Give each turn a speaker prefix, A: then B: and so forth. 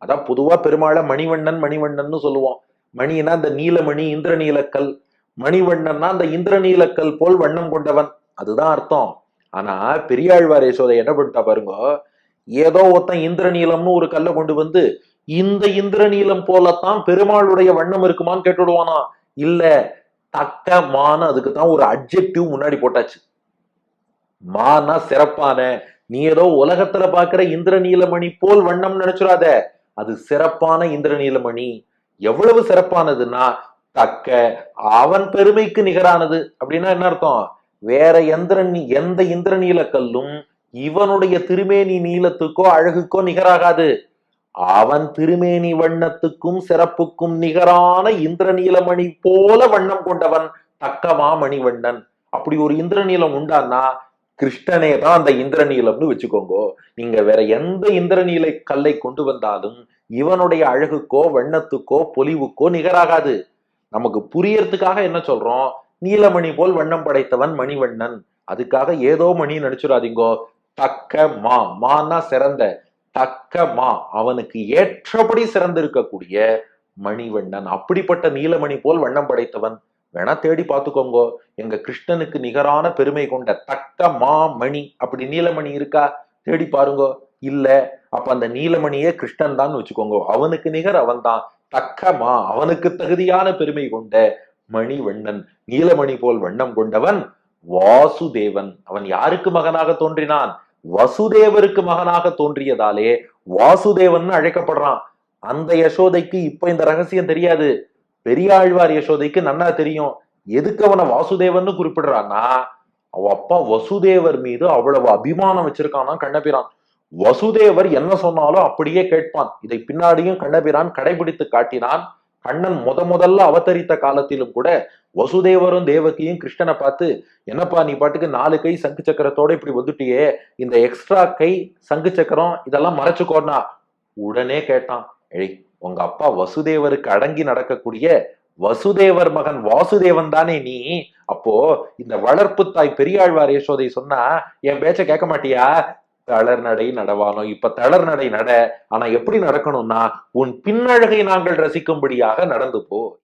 A: அதான் பொதுவா பெருமாளை மணிவண்ணன் மணிவண்ணன் சொல்லுவோம். மணினா இந்த நீலமணி இந்திரநீலக்கல், மணிவண்ணன்னா அந்த இந்திரநீலக்கல் போல் வண்ணம் கொண்டவன், அதுதான் அர்த்தம். ஆனா பெரியாழ்வார் யசோதை என்ன பண்ணிட்டா பாருங்க, ஏதோ ஒருத்தன் இந்திரநீலம்னு ஒரு கல்லை கொண்டு வந்து இந்த இந்திரநீலம் போலத்தான் பெருமாளுடைய வண்ணம் இருக்குமான்னு கேட்டுடுவானா. இல்ல, தக்க மான, அதுக்கு தான் ஒரு அட்ஜெக்டிவ் முன்னாடி போட்டாச்சு. மானா சிறப்பான. நீ ஏதோ உலகத்துல பாக்குற இந்திரநீலமணி போல் வண்ணம் நினைச்சுடாத, அது சிறப்பான இந்திரநீலமணி. எவ்வளவு சிறப்பானதுன்னா தக்க, அவன் பெருமைக்கு நிகரானது. அப்படின்னா என்ன அர்த்தம்? வேற எந்த இந்திரநீல கல்லும் இவனுடைய திருமேனி நீளத்துக்கோ அழகுக்கோ நிகராகாது. அவன் திருமேனி வண்ணத்துக்கும் சிறப்புக்கும் நிகரான இந்திரநீலமணி போல வண்ணம் கொண்டவன் தக்கமா மணிவண்ணன். அப்படி ஒரு இந்திரநீலம் உண்டான்னா கிருஷ்ணனே தான் அந்த இந்திரநீலம்னு வச்சுக்கோங்க. நீங்க வேற எந்த இந்திரநீல கல்லை கொண்டு வந்தாலும் இவனுடைய அழகுக்கோ வண்ணத்துக்கோ பொலிவுக்கோ நிகராகாது. நமக்கு புரியறதுக்காக என்ன சொல்றோம், நீலமணி போல் வண்ணம் படைத்தவன் மணிவண்ணன். அதுக்காக ஏதோ மணி நினைச்சுடாதீங்கோ. தக்க மா, மானா சிறந்த, தக்க மா, அவனுக்கு ஏற்றபடி சிறந்திருக்கக்கூடிய மணிவண்ணன். அப்படிப்பட்ட நீலமணி போல் வண்ணம் படைத்தவன். வேணா தேடி பார்த்துக்கோங்க, எங்க கிருஷ்ணனுக்கு நிகரான பெருமை கொண்ட தக்க மா மணி அப்படி நீலமணி இருக்கா? தேடி பாருங்க. இல்ல, அப்ப அந்த நீலமணியே கிருஷ்ணன் தான் வச்சுக்கோங்க. அவனுக்கு நிகர் அவன் தான். தக்கமா, அவனுக்கு தகுதியான பெருமை கொண்ட மணிவண்ணன், நீலமணி போல் வண்ணம் கொண்டவன் வாசுதேவன். அவன் யாருக்கு மகனாக தோன்றினான்? வசுதேவருக்கு மகனாக தோன்றியதாலே வாசுதேவன் அழைக்கப்படுறான். அந்த யசோதைக்கு இப்ப இந்த ரகசியம் தெரியாது, பெரியாழ்வார் யசோதைக்கு நன்னா தெரியும். எதுக்கு அவனை வாசுதேவன் குறிப்பிடுறான்னா, அவ அப்பா வசுதேவர் மீது அவ்வளவு அபிமானம் வச்சிருக்கானா கண்ணபிரான். வசுதேவர் என்ன சொன்னாலும் அப்படியே கேட்பான். இதை பின்னாடியும் கண்ணபிரான் கடைபிடித்து காட்டினான். கண்ணன் முதல்ல அவதரித்த காலத்திலும் கூட வசுதேவரும் தேவகியும் கிருஷ்ணனை பார்த்து, என்னப்பா நீ பாட்டுக்கு 4 கை சங்கு சக்கரத்தோட இப்படி வந்துட்டியே, இந்த எக்ஸ்ட்ரா கை சங்கு சக்கரம் இதெல்லாம் மறைச்சுக்கோனா. உடனே கேட்டான், ஏய், உங்க அப்பா வசுதேவருக்கு அடங்கி நடக்கக்கூடிய வசுதேவர் மகன் வாசுதேவன் தானே நீ? அப்போ இந்த வளர்ப்பு தாய் பெரியாழ்வார் யசோதை சொன்னா என் பேச்ச கேட்க மாட்டியா? தளர் நடை நடவானோ. இப்ப தளர் நடை நட. ஆனா எப்படி நடக்கணும்னா, உன் பின்னழகை நாங்கள் ரசிக்கும்படியாக நடந்து போ.